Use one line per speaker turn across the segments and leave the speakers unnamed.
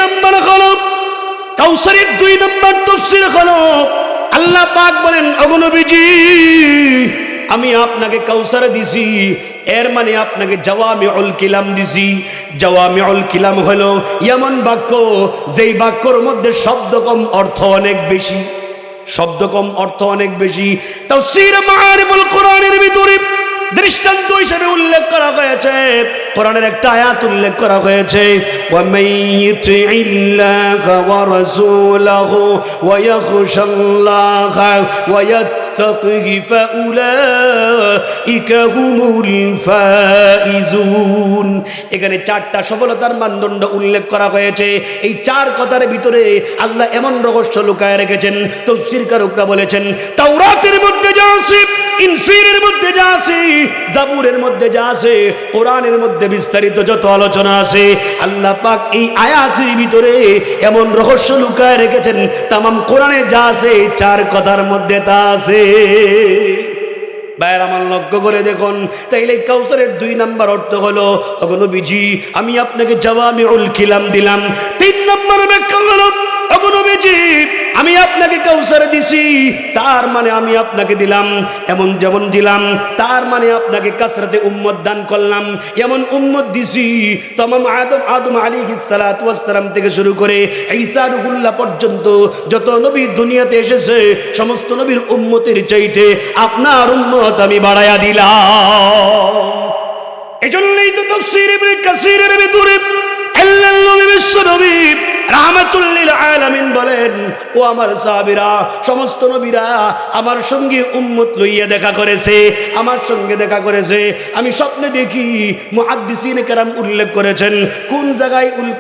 নম্বর হলো কাউসারের 2 নম্বর তাফসীর হলো আল্লাহ পাক বলেন, ওগো নবীজি আমি আপনাকে কাউসার দিছি, এর মানে আপনাকে জাওয়ামিউল কিলাম দিছি। জাওয়ামিউল কিলাম হলো এমন বাক্য যেই বাক্যর মধ্যে শব্দ কম অর্থ অনেক বেশি, শব্দ কম অর্থ অনেক বেশি। তাফসীর মাআরিফুল কোরআনের ভিতরে দৃষ্টান্ত হিসেবে উল্লেখ করা হয়েছে, কোরআনের একটা আয়াত উল্লেখ করা হয়েছে, ওয়া মাইয়ুতিইল্লাহা ওয়া রাসূলাহু ওয়া ইয়াখশাল্লাহা ওয়া ইয়াত্তাকিহি ফাউলাইকা হুমুল ফাইজুন। এখানে 4টা সফলতার মানদণ্ড উল্লেখ করা হয়েছে। এই 4 কথার ভিতরে আল্লাহ এমন রহস্য লুকায় রেখেছেন। তাফসীরকারকরা বলেছেন, তাওরাতের মধ্যে যা আছে, ইনজিলের মধ্যে যা আছে, জাবুরের মধ্যে যা আছে, কোরআনের মধ্যে বিস্তারিত যত আলোচনা আছে, আল্লাহ পাক এই আয়াতের ভিতরে এমন রহস্য লুকায় রেখেছেন। তামাম কোরআনে যা আছে 4 কথার মধ্যে তা আছে। ভাইয়ের আমার লক্ষ্য করে দেখুন, তাইলে কাউসারের 2 নম্বর অর্থ হলো, ওগো নবীজি আমি আপনাকে জাওয়ামিউল কিলাম দিলাম। 3 নম্বর ব্যাখ্যা হলো, ওগো নবীজি আমি আপনাকে কাউসার দিছি, তার মানে আমি আপনাকে দিলাম এমন যেমন দিলাম, তার মানে আপনাকে কাসরাতে উম্মত দান করলাম, এমন উম্মত দিছি তমাম আদম আলাইহিস সালাতু ওয়াস সালাম থেকে শুরু করে ঈসা রুহুল্লাহ পর্যন্ত যত নবী দুনিয়াতে এসেছে সমস্ত নবীর উম্মতের চাইতে আপনার উম্মত আমি বাড়ায়া দিলাম। এজন্যই তো তাফসীর ইবনে কাসীরের ভিতরে আল্লাহর নবী বিশ্ব নবী রাহমাতুল লিল আলামিন বলেন, ও আমার সাহাবীরা, সমস্ত নবীরা আমার সঙ্গে উম্মত লইয়া দেখা করেছে, আমার সঙ্গে দেখা করেছে। আমি স্বপ্নে দেখি, মুহাদ্দিসিনে কেরাম উল্লেখ করেছেন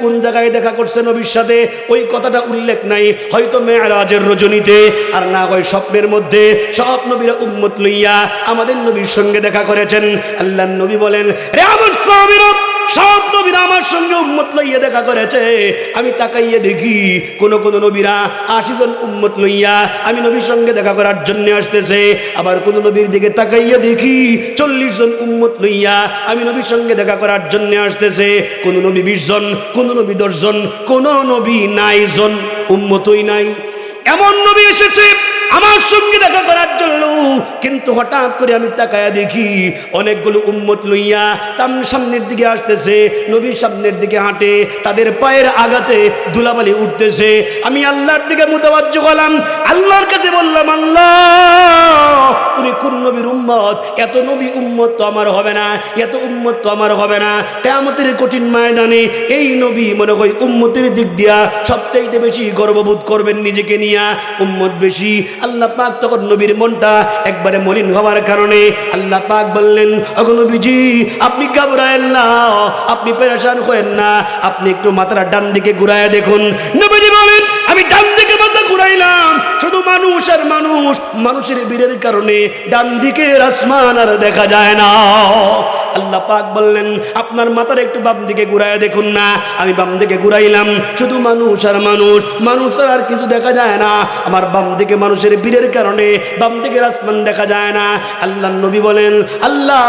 কোন জায়গায় দেখা করছে নবীর সাথে ওই কথাটা উল্লেখ নাই, হয়তো মেরাজের রজনীতে, আর না হয় স্বপ্নের মধ্যে সব নবীরা উম্মত লইয়া আমাদের নবীর সঙ্গে দেখা করেছেন। আল্লাহর নবী বলেন, রে আমার সাহাবীরা, সব নবীরা আমার সঙ্গে উম্মত লইয়া দেখা করেছে। আমি তাকাইয়া দেখি কোন নবীরা 80 জন উম্মত লইয়া আমি নবীর সঙ্গে দেখা করার জন্য আসতেছে, আবার কোন নবীর দিকে তাকাইয়া দেখি 40 জন উম্মত লইয়া আমি নবীর সঙ্গে দেখা করার জন্য আসতেছে। কোন নবী 20 জন, কোন নবী 10 জন, কোন নবী 9 জন, উম্মতই নাই। এমন নবী এসেছে আমার সঙ্গে দেখা করার জন্য, কিন্তু হঠাৎ করে আমি তাকায়া দেখি অনেকগুলো উম্মত লইয়া তাম সামনের দিকে আসতেছে, নবীর সামনের দিকে হাঁটে, তাদের পায়ের আঘাতে ধুলাবালি উঠতেছে। আমি আল্লাহর দিকে মুতাওয়াজ্জহ হলাম, আল্লাহর কাছে বললাম, আল্লাহ উনি কোন নবীর উম্মত? এত নবী উম্মত তো আমার হবে না, এত উম্মত তো আমার হবে না। কিয়ামতের কঠিন ময়দানে এই নবী মনে হয় উম্মতের দিক দিয়া সবচাইতে বেশি গর্ববোধ করবেন নিজেকে নিয়া, উম্মত বেশি। আল্লাহ পাক তখন নবীর মনটা একবারে মলিন হওয়ার কারণে আল্লাহ পাক বললেন, ওগো নবীজি আপনি ঘাবড়ায়েন না, আপনি পেরেশান হয়েন না, আপনি একটু মাথাটা ডান দিকে ঘুরায়া দেখুন। নবীজি বলেন, আমি ডান দিকে মাথা ঘুরাইলাম, শুধু মানুষ আর মানুষ, মানুষের ভিড়ের কারণে ডান দিকের আসমান আর দেখা যায় না। আল্লাহ পাক বললেন, আপনার মাথার একটু বাম দিকে ঘুরায়া দেখুন না। আমি বাম দিকে ঘুরাইলাম, শুধু মানুষ আর মানুষ, মানুষ আর কিছু দেখা যায় না। আমার বাম দিকে মানুষের ভিড়ের কারণে বাম দিকের আসমান দেখা যায় না। আল্লাহ নবী বলেন, আল্লাহ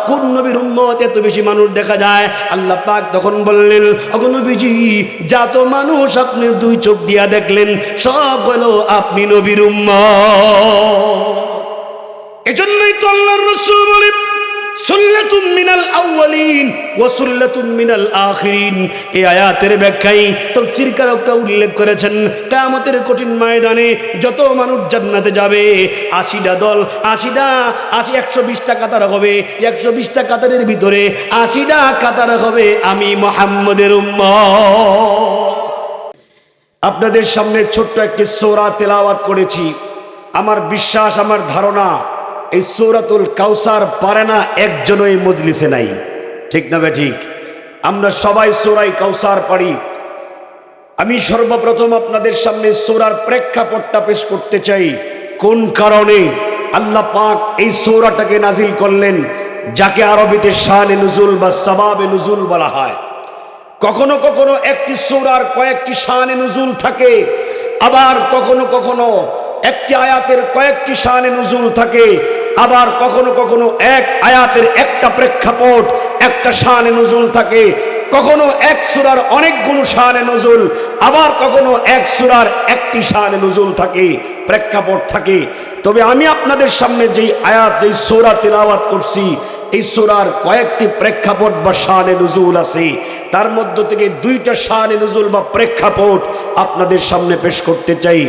কোন নবীর উম্মত এত বেশি মানুষ দেখা যায়? আল্লাহ পাক তখন বললেন, ওগো নবীজি যত মানুষ আপনি 2 চোখ দিয়া দেখলেন সব হলো আপনি নবীর উম্মত। এজন্যই তো আল্লাহর রাসূল বলেন, সুল্লাতুম মিনাল আউয়ালিন ওয়া সুল্লাতুম মিনাল আখিরিন। এই আয়াতের ব্যাখ্যায় তাফসীরকারকরা উল্লেখ করেছেন, কিয়ামতের কঠিন ময়দানে যত মানুষ জান্নাতে যাবে 80টা দল, 120টা কাতার হবে, 120টা কাতারের ভিতরে 80টা কাতার হবে আমি মুহাম্মদের উম্মত। আপনাদের সামনে ছোট্ট একটি সূরা তেলাওয়াত করেছি। আমার বিশ্বাস, আমার ধারণা এই সূরাতুল কাউসার পারে না একজনও এই মজলিসে নাই, ঠিক না বে ঠিক? আমরা সবাই সূরায়ে কাউসার পারি। আমি সর্বপ্রথম আপনাদের সামনে সূরার প্রেক্ষাপটটা পেশ করতে চাই। কোন কারণে আল্লাহ পাক এই সূরাটাকে নাজিল করলেন, যাকে আরবিতে শানে নুজুল বা সাবাবে নুজুল বলা হয়। কখনো কখনো একটি সূরার কয়েকটি শানে নুজুল থাকে, আবার কখনো কখনো একটি আয়াতের কয়েকটি শানে নুজুল থাকে, আবার কখনো কখনো এক আয়াতের একটা প্রেক্ষাপট, একটা শানে নুজুল থাকে। কখনো এক সূরার অনেকগুলো শানে নুজুল, আবার কখনো এক সূরার একটি শানে নুজুল থাকে, প্রেক্ষাপট থাকে। তবে আমি আপনাদের সামনে যেই আয়াত, যেই সূরা তিলাওয়াত করছি, এই সূরার কয়েকটি প্রেক্ষাপট বা শানে নুজুল আছে। তার মধ্য থেকে দুইটা শানে নুজুল বা প্রেক্ষাপট আপনাদের সামনে পেশ করতে চাই।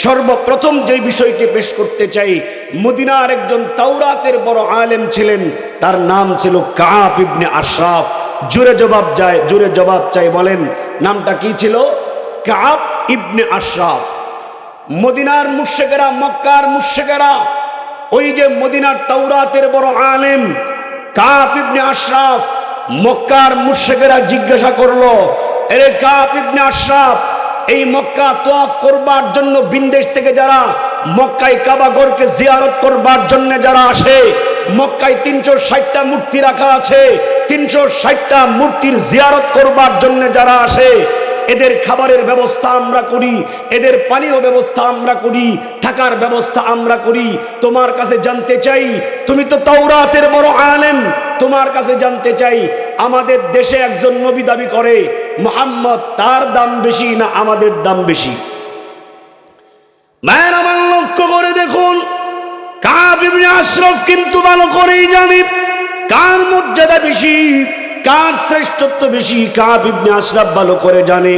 সর্বপ্রথম যেই বিষয়টি পেশ করতে চাই, মদিনার একজন তাওরাতের বড় আলেম ছিলেন, তার নাম ছিল কাব ইবনে আশরাফ। জোরে জবাব চাই, বলেন নামটা কি ছিল? কাব ইবনে আশরাফ। মদিনার মুশরিকেরা, মক্কার মুশরিকেরা, ওই যে মদিনার তাওরাতের বড় আলেম কাব ইবনে আশরাফ, মক্কার মুশরিকেরা জিজ্ঞাসা করলো, এরে কাব ইবনে আশরাফ, এই মক্কা তওয়াফ করবার জন্য বিদেশ থেকে যারা মক্কায় কাবা ঘরকে জিয়ারত করবার জন্য যারা আসে, মক্কায় 360টা মূর্তি রাখা আছে, 360টা মূর্তির জিয়ারত করবার জন্য যারা আসে, এদের খাবারের ব্যবস্থা আমরা করি, এদের পানীয় ব্যবস্থা আমরা করি, থাকার ব্যবস্থা আমরা করি। তোমার কাছে জানতে চাই, তুমি তো তাওরাতের বড় আলেম, তোমার কাছে জানতে চাই, আমাদের দেশে একজন নবী দাবি করে মুহাম্মদ, তার দাম বেশি না আমাদের দাম বেশি? মায়ের আমার লক্ষ্য করে দেখুন, কাব ইবনে আশরাফ কিন্তু ভালো করেই জানে কার মর্যাদা বেশি, কার শ্রেষ্ঠত্ব বেশি। কাব ইবনে আশরাফ ভালো করে জানে।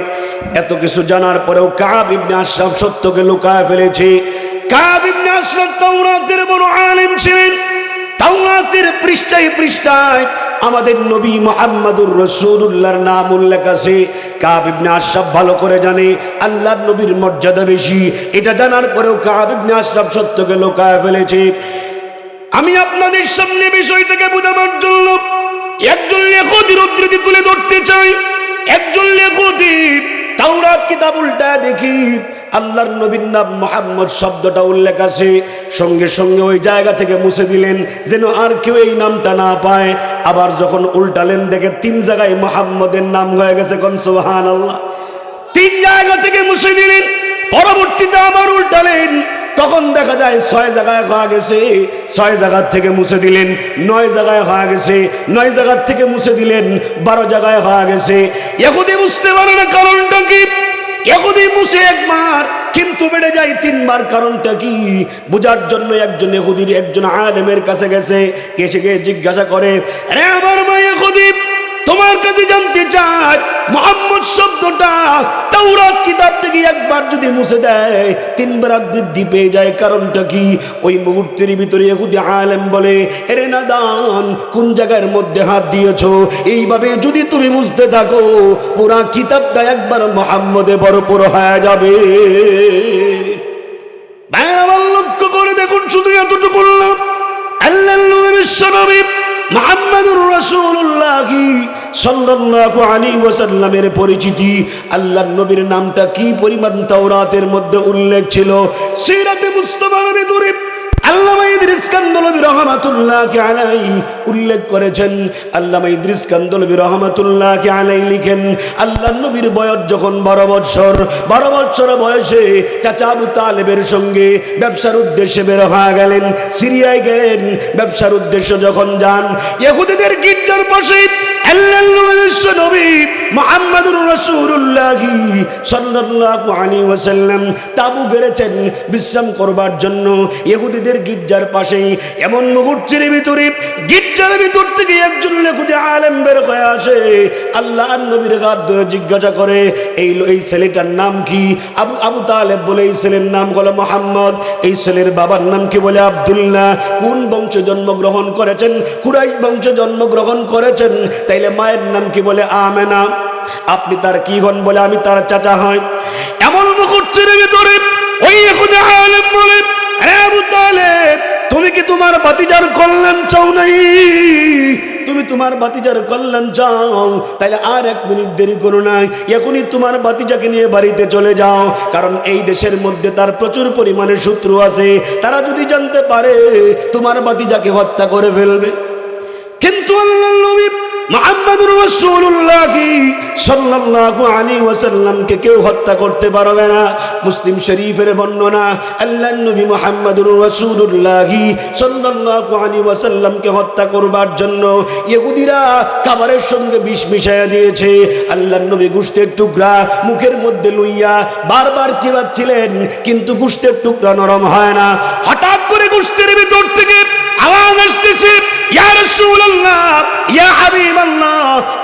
এত কিছু জানার পরেও কাব ইবনে আশরাফ সত্যকে লুকায় ফেলেছে। কাব ইবনে আশরাফ তাওরাতের বড় আলেম ছিলেন। তাওরাতের পৃষ্ঠায় পৃষ্ঠায় আমাদের নবী মুহাম্মদুর রাসূলুল্লাহর নাম উল্লেখ আছে। কাব ইবনে আশরাফ ভালো করে জানে আল্লাহর নবীর মর্যাদা বেশি। এটা জানার পরেও কাব ইবনে আশরাফ সত্যকে লুকায় ফেলেছে। আমি আপনাদের সামনে বিষয়টাকে বোঝাবার জন্য একজন লেখকের উদ্ধৃতি তুলে ধরতে চাই। একজন লেখক তাওরাত কিতাব উল্টায় দেখি আল্লাহর নবীর নাম মুহাম্মদ শব্দটা উল্লেখ আছে, সঙ্গে সঙ্গে ওই জায়গা থেকে মুছে দিলেন যেন আর কেউ এই নামটা না পায়। আবার যখন উল্টালেন দেখে 3 জায়গায় মুহাম্মদের নাম হয়ে গেছে। কোন সুবহানাল্লাহ। 3 জায়গা থেকে মুছে দিলেন, পরবর্তীতে আবার উল্টালেন, তখন দেখা যায় 6 জায়গায় হয়ে গেছে। 6 জায়গা থেকে মুছে দিলেন, 9 জায়গায় হয়ে গেছে। 9 জায়গা থেকে মুছে দিলেন, 12 জায়গায় হয়ে গেছে। ইহুদি বুঝতে পারে না কারণটা কি। ইহুদি মুছে একবার কিন্তু বেড়ে যায় 3 বার। কারণটা কি বোঝার জন্য একজন ইহুদির একজন আলেমের কাছে গেছে, এসে গিয়ে জিজ্ঞাসা করে, আরে আমার মা ইহুদি, তোমার কাছে জানতে চাই মুহাম্মদ শব্দটা তাওরাত কিতাব থেকে একবার যদি মুছে দেয় 3 বার বৃদ্ধি পেয়ে যায়, কারণটা কি? ওই মুহূর্তের ভিতরে ইহুদি আলেম বলে, এরে নাদান, কোন জায়গার মধ্যে হাত দিয়েছো? এইভাবে যদি তুমি মুছতে থাকো পুরা কিতাবটা একবার মুহাম্মদে ভরপুর হয়ে যাবে। ভাইরা লক্ষ্য করে দেখুন, শুধু এতটুকু না, আল্লাহর নবী বিশ্বনবী মুহাম্মদুর রাসূলুল্লাহ সাল্লাল্লাহু আলাইহি ওয়াসাল্লামের পরিচিতি, আল্লাহর নবীর নামটা কি পরিমাণ তাওরাতের মধ্যে উল্লেখ ছিল। সিরাতে মুস্তাফার ভিতরে আল্লামা ইদ্রিস কান্দলবী রাহমাতুল্লাহি আলাইহি উল্লেখ করেছেন। আল্লামা ইদ্রিস কান্দলবী রাহমাতুল্লাহি আলাইহি লিখেন, আল্লাহর নবীর বয়স যখন 12 বছর, 12 বছর বয়সে চাচা আবু তালেবের সঙ্গে ব্যবসার উদ্দেশ্যে বের হয়ে গেলেন, সিরিয়ায় গেলেন। ব্যবসার উদ্দেশ্যে যখন যান, ইহুদিদের গির্জার পাশে আল্লাহর নবী মুহাম্মদুর রাসূলুল্লাহ সাল্লাল্লাহু আলাইহি ওয়াসাল্লাম তাবু গেড়েছেন বিশ্রাম করবার জন্য ইহুদিদের গির্জার পাশেই। এমন মুহূর্তের ভিতরে গির্জার ভিতর থেকে একজন ইহুদি আলেম বের হয়ে আসে, আল্লাহর নবীর হাত ধরে জিজ্ঞাসা করে, এই ছেলেটার নাম কি? আবু তালেব বলে, এই ছেলের নাম হলো মুহাম্মদ। এই ছেলের বাবার নাম কি? বলে আব্দুল্লাহ। কোন বংশে জন্মগ্রহণ করেছেন? কুরাইশ বংশে জন্মগ্রহণ করেছেন। তাইলে মায়ের নাম কি? বলে আমেনা। আপনি তার কি হন? বলে আমি তার চাচা হই। এমন মুহূর্তের ভিতরে ওই ইহুদি আলেম বলে, আরে আবু তালেব, তুমি কি তোমার ভাতিজার কল্যাণ চাও নাই? তুমি তোমার ভাতিজার কল্যাণ চাও, তাইলে আর 1 মিনিট দেরি করো না, এখনই তোমার ভাতিজাকে নিয়ে বাড়িতে চলে যাও। কারণ এই দেশের মধ্যে তার প্রচুর পরিমাণে শত্রু আছে, তারা যদি জানতে পারে তোমার ভাতিজাকে হত্যা করে ফেলবে। কিন্তু আল্লাহর নবী মুহাম্মদুর রাসূলুল্লাহ সাল্লাল্লাহু আলাইহি ওয়াসাল্লামকে কেউ হত্যা করতে পারবে না। মুসলিম শরীফের বর্ণনা, আল্লাহর নবী মুহাম্মদুর রাসূলুল্লাহ সাল্লাল্লাহু আলাইহি ওয়াসাল্লামকে হত্যা করবার জন্য ইহুদিরা খাবারের সঙ্গে বিষ মিশাইয়া দিয়েছে। আল্লাহর নবী গোশতের টুকরা মুখের মধ্যে লইয়া বারবার চিবাচ্ছিলেন, কিন্তু গোশতের টুকরা নরম হয় না। হঠাৎ করে গোশতের ভিতর থেকে আওয়াজ আসতেছে, ইয়া রাসূলুল্লাহ, ইয়া হাবিবাল্লাহ,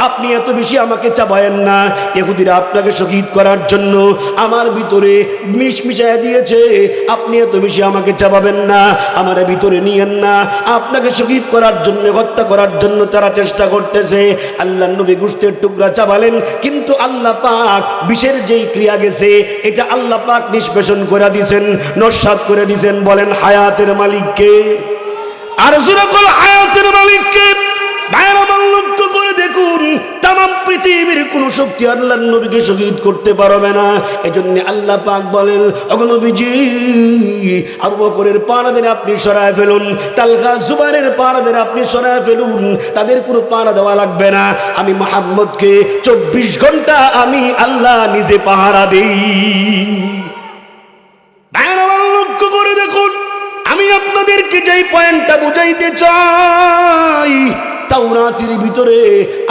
আপনি এত বেশি আমাকে চাবায়েন না। ইহুদিরা আপনাকে শহীদ করার জন্য আমার ভিতরে বিষ মিশাইয়া দিয়েছে, আপনি এত বেশি আমাকে চাবাবেন না, আমার ভিতরে নিয়েন না। আপনাকে শহীদ করার জন্য, হত্যা করার জন্য তারা চেষ্টা করতেছে। আল্লাহর নবী গোশতের টুকরা চাবালেন, কিন্তু আল্লাহ পাক বিষের যেই ক্রিয়া গেছে এটা আল্লাহ পাক নিষ্পেষণ করে দিয়েছেন, নস্যাৎ করে দিয়েছেন। বলেন হায়াতের মালিককে, আর জোরে বল হায়াতের মালিককে। ভাইরা আমার লক্ষ্য করে দেখুন, তামাম পৃথিবীর কোন শক্তি আল্লাহর নবীকে শহীদ করতে পারবে না। এজন্য আল্লাহ পাক বলেন, ওগো নবীজি, আবু বকরের পাড়াদের আপনি সরায় ফেলুন, তালহা জুবাইরের পাড়াদের আপনি সরায় ফেলুন, তাদের কোনো পাড়া দেওয়া লাগবে না। আমি মুহাম্মদকে 24 ঘন্টা আমি আল্লাহ নিজে পাহারা দেই। ভাইরা আমার লক্ষ্য করে দেখুন, আমি আপনাদেরকে যেই পয়েন্টটা বুঝাইতে চাই, তাওরাতের ভিতরে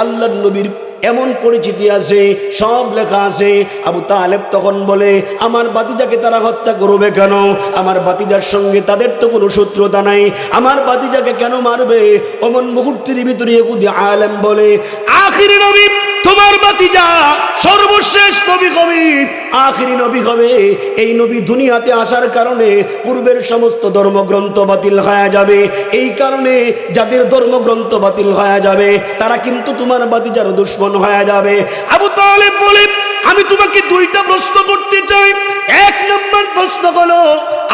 আল্লাহর নবীর এমন পরিচিতি আছে, সব লেখা আছে। আবু তালেব তখন বলে, আমার বাতিজাকে তারা হত্যা করবে কেন? আমার বাতিজার সঙ্গে তাদের তো কোনো শত্রুতা নাই, আমার বাতিজাকে কেন মারবে? অমন মুহূর্তের ভিতরে ইহুদি আলেম বলে, আখিরি নবী তোমার বাতিজা সর্বশেষ নবী হবে, আখিরি নবী হবে। এই নবী দুনিয়াতে আসার কারণে পূর্বের সমস্ত ধর্মগ্রন্থ বাতিল হয়ে যাবে। এই কারণে যাদের ধর্মগ্রন্থ বাতিল হয়ে যাবে তারা কিন্তু তোমার বাতিজার দুশমন হয়ে যাবে। আবু তালেব বলে, আমি তোমাকে দুইটা প্রশ্ন করতে চাই। এক নম্বর প্রশ্ন হলো,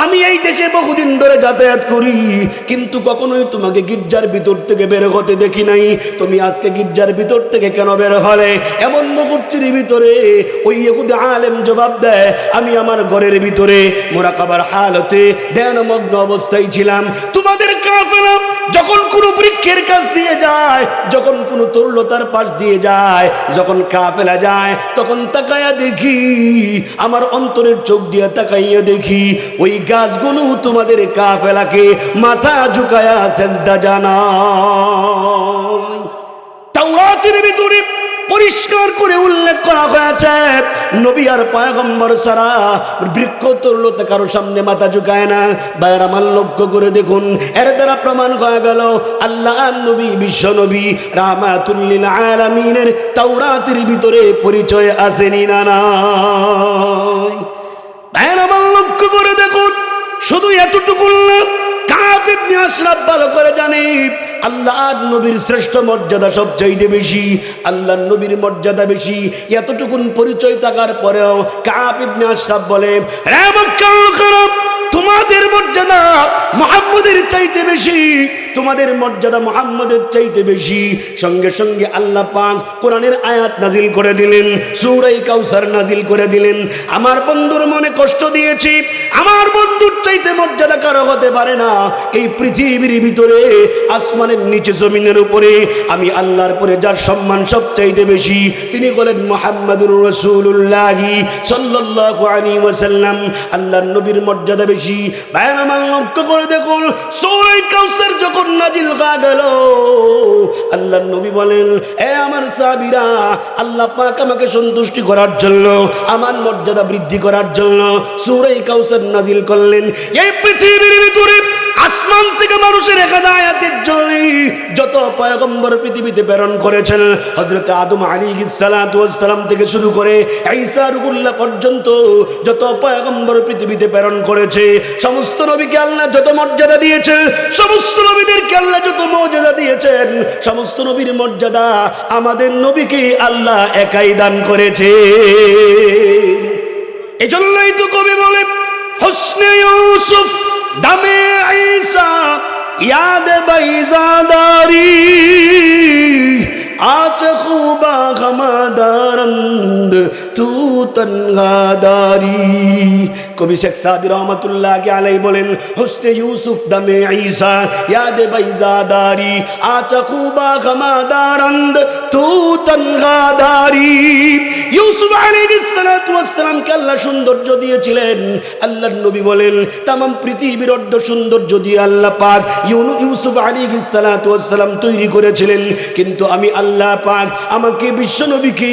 আমি এই দেশে বহুদিন ধরে যাতায়াত করি, কিন্তু কখনোই তোমাকে গির্জার ভিতর থেকে বের হতে দেখি নাই। তুমি আজকে গির্জার ভিতর থেকে কেন বের হলে? এমন মুহূর্তের ভিতরে ওই ইহুদি আলেম জবাব দেয়, আমি আমার ঘরের ভিতরে মুরাকাবার হালতে ধ্যানমগ্ন অবস্থায় ছিলাম। তোমাদের কাফেলা যখন কোনো বৃক্ষের কাছ দিয়ে যায়, যখন কোনো তরুলতার পাশ দিয়ে যায়, যখন কাফেলা যায়, তখন তাকায়া দেখি, আমার অন্তরের চোখ দিয়ে তাকাইয়া দেখি ওই গাছগুলো তোমাদের কাফেলাকে মাথা ঝুঁকায়া সেজদা জানায়। তাওরাতের ভিতরে পরিষ্কার করে উল্লেখ করা হয়েছে, নবী আর পয়গম্বর ছাড়া বৃক্ষ তরুলতা কারো সামনে মাথা ঝুঁকায় না। ভাইরা আমার লক্ষ্য করে দেখুন, এর দ্বারা প্রমাণ হয়ে গেল আল্লাহ নবী, বিশ্ব নবী, রাহমাতুল লিল আলামিনের তাওরাতের ভিতরে পরিচয় আসেনি না নাই? ভাইরা আমার লক্ষ্য করে দেখুন, শুধু এতটুকু না, কাব ইবনে আশরাফ ভালো করে জানে আল্লাহর নবীর শ্রেষ্ঠ মর্যাদা সবচাইতে বেশি, আল্লাহর নবীর মর্যাদা বেশি। এতটুকুন পরিচয় থাকার পরেও কাব ইবনে আশরাফ বলে, রে মক্কার লোকেরা, তোমাদের মর্যাদা মুহাম্মদের চাইতে বেশি, তোমাদের মর্যাদা মুহাম্মদের চাইতে বেশি। সঙ্গে সঙ্গে আল্লাহ পাক কোরআনের আয়াত নাজিল করে দিলেন, সূরা কাউসার নাজিল করে দিলেন। আমার বন্ধুর মনে কষ্ট দিয়েছি, আমার বন্ধুর চাইতে মর্যাদা কারো হতে পারে না। এই পৃথিবীর ভিতরে, আসমানের নিচে, জমিনের উপরে আমি আল্লাহর পরে যার সম্মান সবচাইতে বেশি, তিনি বলেন মুহাম্মাদুর রাসূলুল্লাহ সাল্লাল্লাহু আলাইহি ওয়াসাল্লাম। আল্লাহর নবীর মর্যাদা বেশি। ভাইরা আমার লক্ষ্য করে দেখুন, সূরা কাউসার যখন নাজিল হয়ে গেল, আল্লাহর নবী বলেন, এ আমার সাহাবীরা, আল্লাহ পাক আমাকে সন্তুষ্টি করার জন্য, আমার মর্যাদা বৃদ্ধি করার জন্য সূরা কাউসার নাজিল করলেন। এই পৃথিবীর ভিতরে আসমান থেকে মানুষের হেদায়েতের জন্য যত পয়গম্বর পৃথিবীতে প্রেরণ করেছেন, হযরত আদম আলাইহিস সালাতু ওয়াস সালাম থেকে শুরু করে ঈসা রুহুল্লাহ পর্যন্ত যত পয়গম্বর পৃথিবীতে প্রেরণ করেছে, সমস্ত নবীকে আল্লাহ যত মর্যাদা দিয়েছেন, সমস্ত নবীদেরকে আল্লাহ যত মর্যাদা দিয়েছেন, সমস্ত নবীর মর্যাদা আমাদের নবীকে আল্লাহ একাই দান করেছে। এজন্যই তো কবি বলে, হুসনে ইউসুফ দামে ঈসা ইয়াদ বাইজাদারি আজ খুবা খামাদার দারান্দ তু তনগাদারি। কবি শেখ সাদি রহমাতুল্লাহ আলাইহি বলেন, হুসনে ইউসুফ দামে ঈসা ইয়াদ বাইজাদারি আচা খুবা খামাদারন্দ তু তনগাদারি। ইউসুফ আলাইহিস সালাতু ওয়াস সালামকে আল্লাহ সৌন্দর্য দিয়েছিলেন। আল্লাহর নবী বলেন, তামাম পৃথিবীর অর্ধ সৌন্দর্য দিয়ে আল্লাহ পাক ইউসুফ আলাইহিস সালাতু ওয়াস সালাম তৈরি করেছিলেন। কিন্তু আমি আল্লাহ পাক আমাকে বিশ্ব নবীকে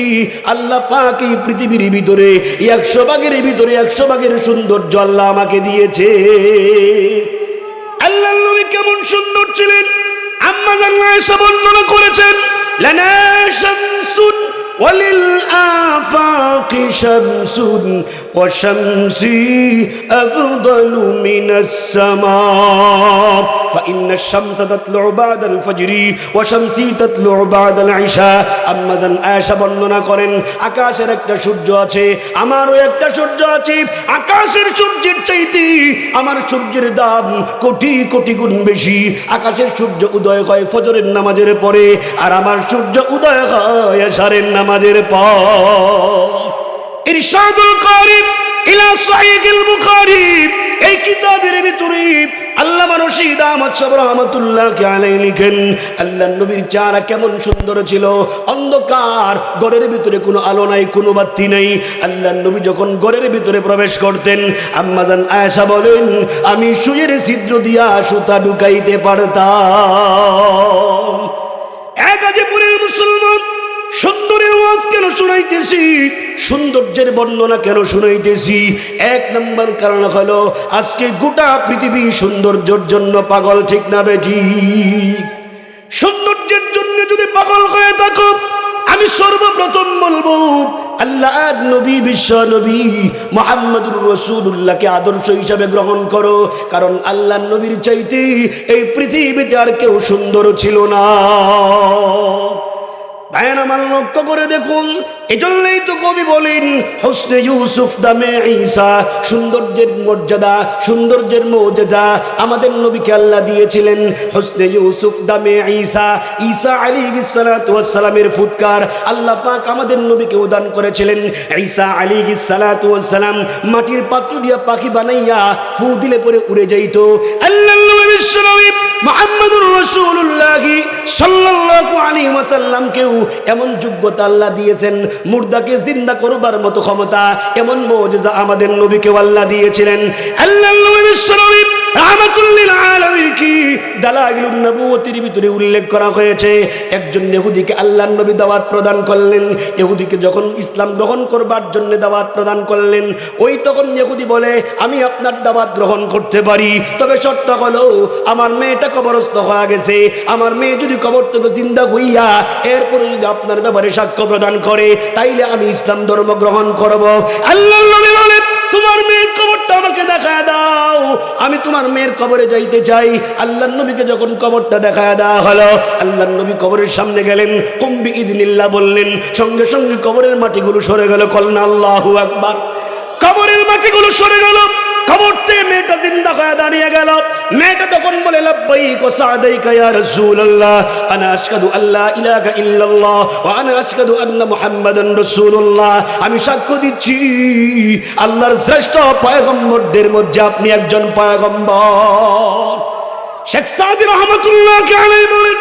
আল্লাহ পাক এই পৃথিবীর ভিতরে 100 ভাগের ভিতরে 100 ভাগের সৌন্দর্য আল্লাহ আমাকে দিয়েছে। আল্লাহর নবী কেমন সুন্দর ছিলেন আম্মা জান আয়েশা বর্ণনা করেছেন, লানা শামসুন ওয়ালিল আফাকি শামসুন ওয়া শামসি আফদালু মিনাস সামা ফাইন্নাশ শামসা তাতলু বা'দাল ফাজরি ওয়া শামসি তাতলু বা'দাল ইশা। আম্মা জান আয়েশা বর্ণনা করেন, আকাশের একটা সূর্য আছে, আমারও একটা সূর্য আছে। আকাশের সূর্যের চাইতে আমার সূর্যের দাম কোটি কোটি গুণ বেশি। আকাশের সূর্য উদয় হয় ফজরের নামাজের পরে, আর আমার সূর্য উদয় হয় এশারের নামাজের পর। ইরশাদুল কারি ইলা সাহিহুল বুখারী, এই কিতাবের ভিতরে আল্লামা রশিদ আহমদ সাহেব রাহমাতুল্লাহ আলাইহি লিখেন, আল্লাহর নবীর চেহারা কেমন সুন্দর ছিল। অন্ধকার, ঘরের ভিতরে কোনো আলো নাই, কোনো বাতি নাই। আল্লাহর নবী যখন ঘরের ভিতরে প্রবেশ করতেন, আম্মা জান আয়েশা বলেন, আমি সুইয়ের ছিদ্র দিয়া সুতা ঢুকাইতে পারতাম। গাজীপুরের মুসলমান, সুন্দরের ওয়াজ কেন শুনাইতেছি, সৌন্দর্যের বর্ণনা কেন শুনাইতেছি? 1 নম্বর কারণ হলো আজকে গোটা পৃথিবী সৌন্দর্যের জন্য পাগল, ঠিক না বেঠিক? সৌন্দর্যের জন্য যদি পাগল হয়ে থাকো, আমি সর্বপ্রথম বলবো আল্লাহ নবী, বিশ্ব নবী মুহাম্মদুর রাসূলুল্লাহকে আদর্শ হিসাবে গ্রহণ করো। কারণ আল্লাহ নবীর চাইতে এই পৃথিবীতে আর কেউ সুন্দর ছিল না। ভাইয়ের আমার লক্ষ্য করে দেখুন, এজন্যই তো কবি বলেন, হুসনে ইউসুফ দামে ঈসা, সৌন্দর্যের মর্যাদা, সৌন্দর্যের মুজিজা আমাদের নবীকে আল্লাহ দিয়েছিলেন। হুসনে ইউসুফ দামে ঈসা, ঈসা আলাইহিস সালাতু ওয়াস সালামের ফুৎকার আল্লাহ পাক আমাদের নবীকে উদান করেছিলেন। ঈসা আলাইহিস সালাতু ওয়াস সালাম মাটির পাত্র দিয়া পাখি বানাইয়া ফু দিলে পরে উড়ে যাইত। আল্লাহর নবী বিশ্বনবী মুহাম্মদুর রাসূলুল্লাহ সাল্লাল্লাহু আলাইহি ওয়াসাল্লামকেও এমন যোগ্যতা আল্লাহ দিয়েছেন, মুর্দাকে জিন্দা করবার মতো ক্ষমতা, এমন মুজিজা আমাদের নবীকে আল্লাহ দিয়েছিলেন। আল্লাহর নবী বিশ্বনবী রাহমাতুল লিল আলামিন কি দালাইলুন নবুয়তির ভিতরে উল্লেখ করা হয়েছে, একজন ইহুদিকে আল্লাহর নবী দাওয়াত প্রদান করলেন। ইহুদিকে যখন ইসলাম গ্রহণ করবার জন্য দাওয়াত প্রদান করলেন, ওই তখন ইহুদি বলে, আমি আপনার দাওয়াত গ্রহণ করতে পারি, তবে শর্ত হলো আমার মেয়েটা কবরস্থ হয়ে গেছে, আমার মেয়ে যদি কবর থেকে জিন্দা হইয়া এরপরে যদি আপনার ব্যাপারে সাক্ষ্য প্রদান করে, তাইলে আমি ইসলাম ধর্ম গ্রহণ করব। আল্লাহর নবী বলে, তোমার মেয়ের কবরটা আমাকে দেখায় দাও, আমি তোমার মেয়ের কবরে যাইতে চাই। আল্লাহর নবীকে যখন কবরটা দেখায় দেওয়া হলো, আল্লাহর নবী কবরের সামনে গেলেন, কুম বিইذনিল্লাহ বললেন, সঙ্গে সঙ্গে কবরের মাটিগুলো সরে গেল। কলনা আল্লাহু আকবার। কবরের মাটিগুলো সরে গেল, কবর থেকে মেয়েটা জিন্দা হয়ে দাঁড়িয়ে গেল। মেয়েটা তখন বলে, লাব্বাইক ওয়া সা'দাইকা ইয়া রাসূলুল্লাহ, আনা আশহাদু আল্লা ইলাহা ইল্লাল্লাহ ওয়া আনা আশহাদু আন্না মুহাম্মাদান রাসূলুল্লাহ, আমি সাক্ষ্য দিচ্ছি আল্লাহর শ্রেষ্ঠ পয়গম্বরদের মধ্যে আপনি একজন পয়গম্বর। শেখ সাদি রাহমাতুল্লাহ আলাইহি বলেন,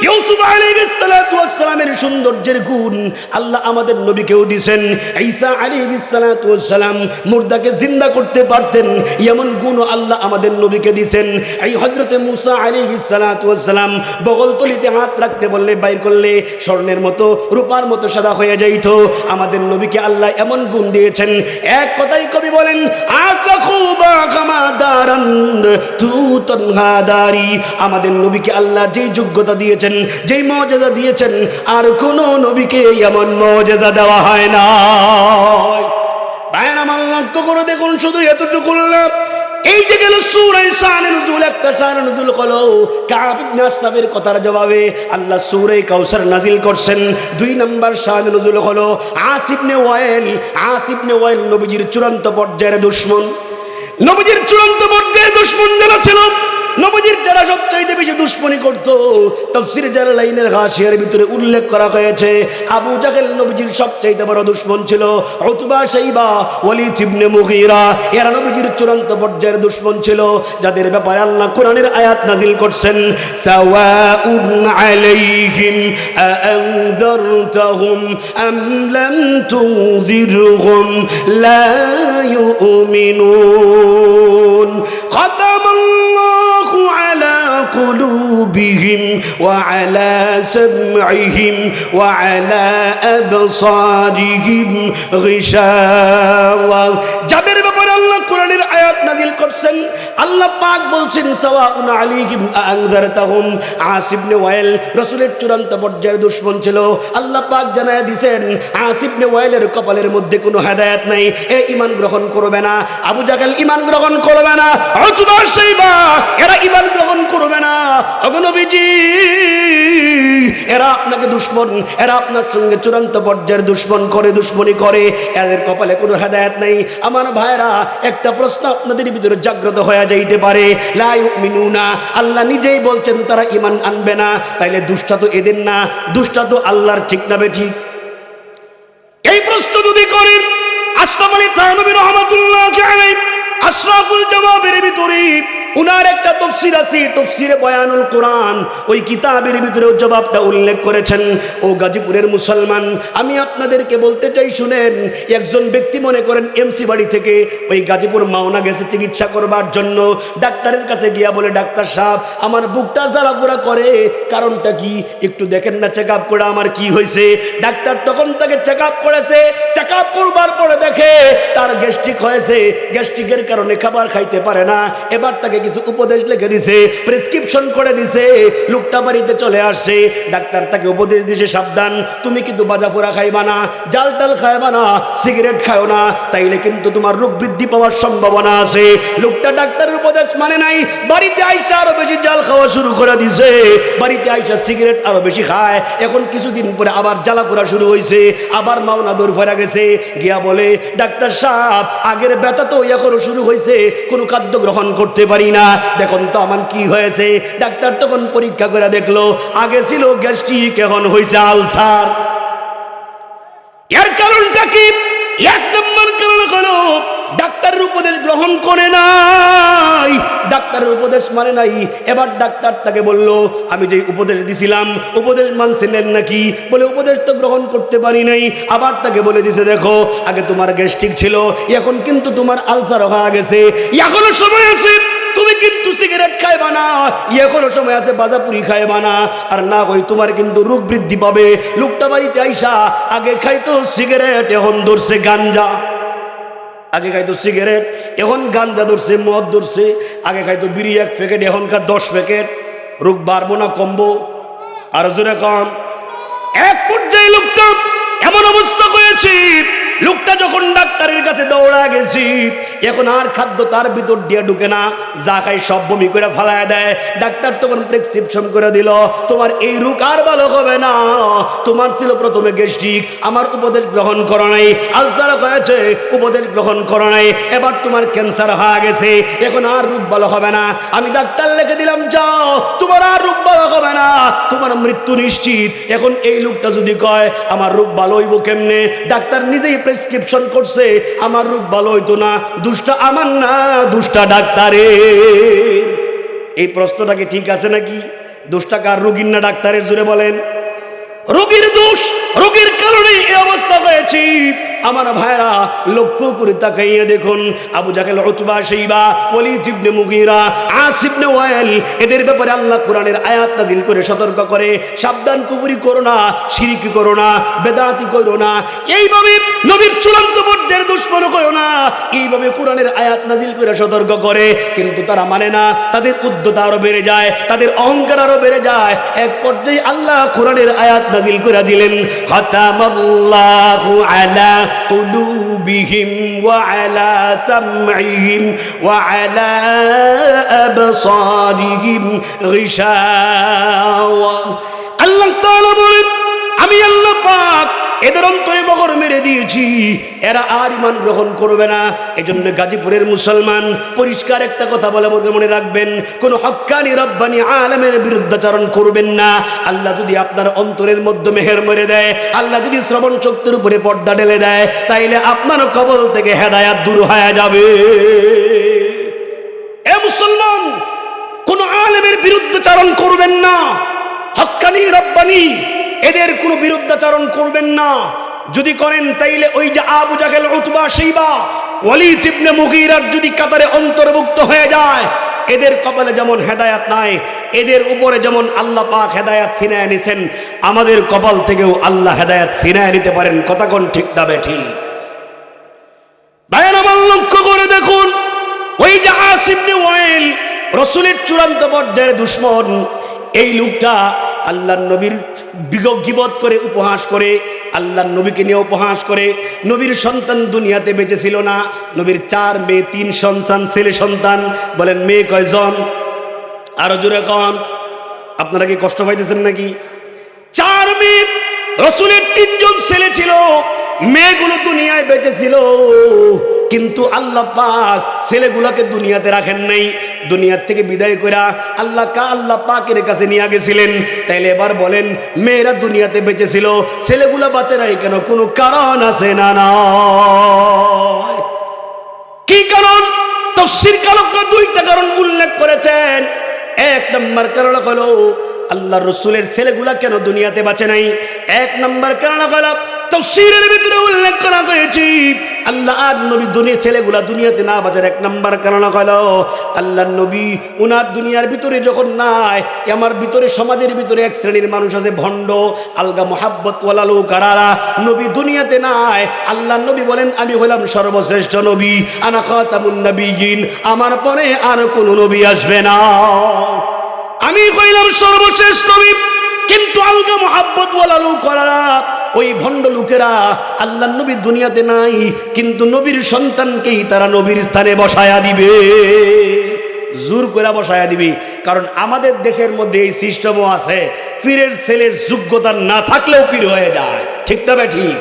ইউসুফ আলাইহিস সালাতু ওয়াস সালামের সৌন্দর্যের গুণ আল্লাহ আমাদের নবীকেও দিয়েছেন। ঈসা আলাইহিস সালাতু ওয়াস সালাম মুর্দাকে জিন্দা করতে পারতেন, এমন গুণ আল্লাহ আমাদের নবীকে দিয়েছেন। এই হযরতে মুসা আলাইহিস সালাতু ওয়াস সালাম বগলতলিতে হাত রাখতে বললে, বাইর করলে স্বর্ণের মতো, রূপার মতো সাদা হয়ে যাইত। আমাদের নবীকে আল্লাহ এমন গুণ দিয়েছেন। এক কথাই কবি বলেন, আচা খুবা খামাদারান তু তনহাদারি, আমাদের নবীকে আল্লাহ যেই যোগ্যতা দিয়েছেন, যেই মুজিজা দিয়েছেন, আর কোন নবীকে এমন মুজিজা দেওয়া হয় না। ভাইয়ের আমার লক্ষ্য করে দেখুন, শুধু এতটুকু না, এই যে গেল সূরা শানে নুজুল, একটা শানে নুজুল হলো কাব ইবনে আশরাফের কথার জবাবে আল্লাহ সূরা কাউসার নাজিল করছেন। 2 নম্বর শানে নুজুল হলো আসিফ ইবনে ওয়াইল নবীজির চূড়ান্ত পর্যায়ের দুশমন। নবীজির চূড়ান্ত পর্যায়ের দুশমন যারা ছিল, নবীজির যারা সবচাইতে বেশি দুশমনী করত, তাফসীর জালালাইনের গাশিয়ার ভিতরে উল্লেখ করা হয়েছে আবু জাহেল নবীজির সবচাইতে বড় দুশমন ছিল। উতবা, শাইবা, ওয়ালিদ ইবনে মুগীরা এরা নবীজির চূড়ান্ত পর্যায়ের দুশমন ছিল, যাদের ব্যাপারে আল্লাহ কোরআনের আয়াত নাযিল করছেন সাওয়াউন আলাইহিম আআনযারতাহুম আম লাম তুযিরহুম লা ইউমিনুন খাতামাল্লাহু আলা قلوبهم وعلى سمعهم وعلى أبصارهم غشاوة যাদের ব্যাপারে আল্লাহ কোরআনের আয়াত নাযিল করছেন আল্লাহ পাক বলছেন সাওয়াউন আলাইহিম আনযারতাহুম। আস ইবনে ওয়াইল রাসূলের চূড়ান্ত পর্যায়ের দুশমন ছিল। আল্লাহ পাক জানায়া দিবেন আস ইবনে ওয়াইলের কপালের মধ্যে কোনো হেদায়েত নাই, এ ঈমান গ্রহণ করবে না। আবু জাহেল ঈমান গ্রহণ করবে না, উতবা, শাইবা এরা ঈমান গ্রহণ করবে না। ওগো নবীজি, এরা আপনাকে দুশমন, এরা আপনার সঙ্গে চূড়ান্ত পর্যায়ের দুশমন করে, দুশমনী করে, এদের কপালে কোনো হেদায়েত নাই। আমার ভাইরা, একটা প্রশ্ন আপনাদের ভিতরে জাগ্রত হয়ে যাইতে পারে, লা ইউমিনুনা আল্লাহ নিজেই বলছেন তারা ঈমান আনবে না, তাইলে দুষ্টা তো এদের না, দুষ্টা তো আল্লাহর, ঠিক না বেঠিক? এই প্রশ্ন যদি করেন আশরাফ আলী থানভী রাহমাতুল্লাহি আলাইহি আশরাফুল জওয়াবের ভিতরে উনার একটা তাফসীর আছে, তাফসীরে বয়ানুল কোরআন, ওই কিতাবের ভিতরে জবাবটা উল্লেখ করেছেন। ও গাজীপুরের মুসলমান, আমি আপনাদেরকে বলতে চাই শুনেন, একজন ব্যক্তি মনে করেন এমসি বাড়ি থেকে ওই গাজীপুর মাওনা গেছে চিকিৎসা করবার জন্য। ডাক্তারের কাছে গিয়া বলে, ডাক্তার সাহেব আমার বুকটা জ্বালাপোড়া করে, কারণটা কি একটু দেখেন না, চেক আপ করে আমার কি হয়েছে। ডাক্তার তখন তাকে চেক আপ করেছে, চেক আপ করবার পরে দেখে তার গ্যাস্ট্রিক হয়েছে, গ্যাস্ট্রিকের কারণে খাবার খাইতে পারে না। এবার তাকে কিছু উপদেশ লিখে দিছে, প্রেসক্রিপশন করে দিছে। লোকটা বাড়িতে চলে আসছে, ডাক্তার তাকে উপদেশ দিছে, সাবধান তুমি কিন্তু বাজাফোড়া খাইবা না, জাল টাল খাইবা না, সিগারেট খাও না, তাইলে কিন্তু তোমার রোগ বৃদ্ধি পাওয়ার সম্ভাবনা আছে। লোকটা ডাক্তারের উপদেশ মানে নাই, বাড়িতে আইসা আরো বেশি জাল খাওয়া শুরু করে দিছে, বাড়িতে আইসা সিগারেট আরো বেশি খায়। এখন কিছুদিন পরে আবার জ্বালাপোড়া শুরু হয়েছে, আবার মাওনা দৌড় ফেরা গেছে, গিয়া বলে ডাক্তার সাহেব আগের ব্যথা তো এখনো শুরু হয়েছে, কোনো খাদ্য গ্রহণ করতে পারি না, দেখুন তো আমার কি হয়েছে। ডাক্তার তখন পরীক্ষা করে দেখলো আগে ছিল গ্যাস্ট্রিক, এখন হয়েছে আলসার। এর কারণটা কি? এক নম্বর কারণ হলো ডাক্তারের উপদেশ গ্রহণ করে নাই, ডাক্তারের উপদেশ মানে নাই। এবার ডাক্তার তাকে বলল, আমি যে উপদেশ দিছিলাম উপদেশ মানছিলেন নাকি? বলে উপদেশ তো গ্রহণ করতে পারি নাই। আবার তাকে বলে দিছে, দেখো আগে তোমার গ্যাস্ট্রিক ছিল, এখন কিন্তু তোমার আলসার হয়ে গেছে, এখনো সময় আছে, তুমি কিন্তু সিগারেট খাইবা না, এখনো সময় আছে বাজাপুরি খাইবা না, আর না কই তোমার কিন্তু রোগ বৃদ্ধি পাবে। লোকটা বাড়িতে আইসা আগে খাইতো সিগারেট, এখন ধরছে গাঞ্জা। আগে খাইতো সিগারেট, এখন গাঞ্জা ধরছে, মদ ধরছে। আগে খাইতো বিড়ি 1 প্যাকেট, এখনকার 10 প্যাকেট। রোগ বাড়বো না কমবো? আর জোরে কম। এক পর্যায়ে লোকটা এমন অবস্থা হয়েছে, লোকটা যখন ডাক্তারের কাছে দৌড়া গেছি, এখন আর খাদ্য তার ভিতর দিয়ে ঢুকে না, যা খাই সব বমি করে ফালায় দেয়। ডাক্তার তখন প্রেসক্রিপশন করে দিল, তোমার এই রোগ আর ভালো হবে না, তোমার ছিল প্রথমে গ্যাস্ট্রিক, আমার উপদেশ গ্রহণ করো নাই, আলসার হয়েছে, উপদেশ গ্রহণ করো নাই, এবার তোমার ক্যান্সার হয়ে গেছে, এখন আর রোগ ভালো হবে না। আমি ডাক্তার লিখে দিলাম, যাও, তোমার আর রোগ ভালো হবে না, তোমার মৃত্যু নিশ্চিত। এখন এই লোকটা যদি কয় আমার রোগ ভালো হইব কেমনে? ডাক্তার নিজেই প্রেসক্রিপশন করছে, আমার রোগ ভালো হইতো না, দুষ্টা আমার না, দুষ্টা ডাক্তারের। এই প্রশ্নটা কি ঠিক আছে নাকি? দোষটা কার, রোগীর না ডাক্তারের? জুড়ে বলেন। রোগীর দোষ, রোগীর কারণে এই অবস্থা হয়েছে। আমার ভাইরা লক্ষ্য করে তাকাইয়া দেখুন, আবু জাহেল, উতবা, শাইবা, ওয়ালিদ ইবনে মুগীরা, আস ইবনে ওয়াইল, এদের ব্যাপারে আল্লাহ কোরআনের আয়াত নাযিল করে সতর্ক করে, সাবধান, কুফরি করো না, শিরক করো না, বেদাতি করো না, এইভাবে নবীর চূড়ান্ত পর্যায়ের দুশমন করো না, এইভাবে কোরআনের আয়াত নাযিল করে সতর্ক করে। কিন্তু তারা মানে না, তাদের উদ্ধতা আরো বেড়ে যায়, তাদের অহংকার আরো বেড়ে যায়। এক পর্যায়ে আল্লাহ কোরআনের আয়াত নাযিল করে দিলেন, খাতামাল্লাহু আলা قلوبهم وعلى سمعهم وعلى أبصارهم غشاوة। আল্লাহ তাআলা বলেন, আমি আল্লাহ পাক এদের অন্তরে মোহর মেরে দিয়েছি। দিয়েছি, এরা আর ঈমান গ্রহণ করবে না। এজন্য গাজীপুরের মুসলমান পরিষ্কার একটা কথা বলে মনে রাখবেন, কোন হক্কানি রব্বানি আলেমের বিরুদ্ধাচরণ করবেন না। আল্লাহ যদি আপনার অন্তরের মধ্যে মেহের মেরে দেয়, আল্লাহ যদি শ্রবণ শক্তির উপরে পর্দা ঢেলে দেয়, তাইলে আপনার কবল থেকে হেদায়াত দূর হয়ে যাবে। এ মুসলমান, কোন আলেমের বিরুদ্ধাচরণ করবেন না। হক্কানি রব্বানি এদের কোনো বিরুদ্ধাচরণ করবেন না। যদি করেন তাইলে ওই যে আবু জাহেল, উতবা, শাইবা, ওয়ালিদ ইবনে মুগীরার যদি কাতারে অন্তর্ভুক্ত হয়ে যায়, এদের কপালে যেমন হেদায়াত নাই, এদের উপরে যেমন আল্লাহ পাক হেদায়াত ছিনায় নিছেন, আমাদের কপাল থেকেও আল্লাহ হেদায়াত ছিনায় নিতে পারেন। কথা কোন ঠিক না বেঠিক? ভাইয়ের আমার লক্ষ্য করে দেখুন, ওই যে আসিফ ইবনে ওয়াইল রাসূলের চূড়ান্ত পর্যায়ের দুশমন, এই লোকটা আল্লাহর নবীর গীবত করে, উপহাস করে, আল্লাহর নবীকে নিয়ে উপহাস করে। নবীর সন্তান দুনিয়াতে বেঁচে ছিল না। নবীর 4 মেয়ে 3 সন্তান, ছেলে সন্তান। বলেন মেয়ে কয়জন? আরো জোরে কন। আপনারা কি কষ্ট পাইতেছেন নাকি? 4 মেয়ে, রাসূলের 3 জন ছেলে ছিল, মেয়েগুলো দুনিয়ায় বেঁচে ছিল, কিন্তু আল্লাহ পাক ছেলেগুলোকে দুনিয়াতে রাখেন নাই। দুনিয়ার থেকে বিদায় করে আল্লাহ পাকের কাছে নিয়ে গেছিলেন। তাইলে এবার বলেন, মেয়েরা দুনিয়াতে বেঁচে ছিল, ছেলেগুলো বাঁচে নাই কেন? কোনো কারণ আছে না? না, কি কারণ? তাফসীর কারকরা 2টা কারণ উল্লেখ করেছেন। 1 নম্বর কারণ হলো আল্লাহর রাসূলের ছেলেগুলা কেন দুনিয়াতে বাঁচে নাই। 1 নম্বর কারণ হলো তাফসীরের ভিতরে উল্লেখ করা হয়েছে, আল্লাহ আর নবী দুনিয়ার ছেলেগুলা দুনিয়াতে না বাঁচার 1 নম্বর কারণ হলো আল্লাহর নবী উনার দুনিয়ার ভিতরে যখন নাই, আমার ভিতরে সমাজের ভিতরে এক শ্রেণীর মানুষ আছে ভণ্ড, আলগা মোহাব্বত ওয়ালা লোকারা। নবী দুনিয়াতে নাই, আল্লাহর নবী বলেন আমি হলাম সর্বশ্রেষ্ঠ নবী, আনা খাতামুন নবিয়্যিন, আমার পরে আর কোনো নবী আসবে না, আমি হইলাম সর্বশ্রেষ্ঠ নবী। কিন্তু আলগা মোহাব্বত ওয়ালা লোকারা, ওই ভণ্ড লোকেরা আল্লাহর নবী দুনিয়াতে নাই, কিন্তু নবীর সন্তানকেই তারা নবীর স্থানে বসায়া দিবে, জোর করে বসায়া দিবে। কারণ আমাদের দেশের মধ্যে এই সিস্টেমও আছে, পীরের ছেলের যোগ্যতা না থাকলেও পীর হয়ে যায়। ঠিক না ঠিক?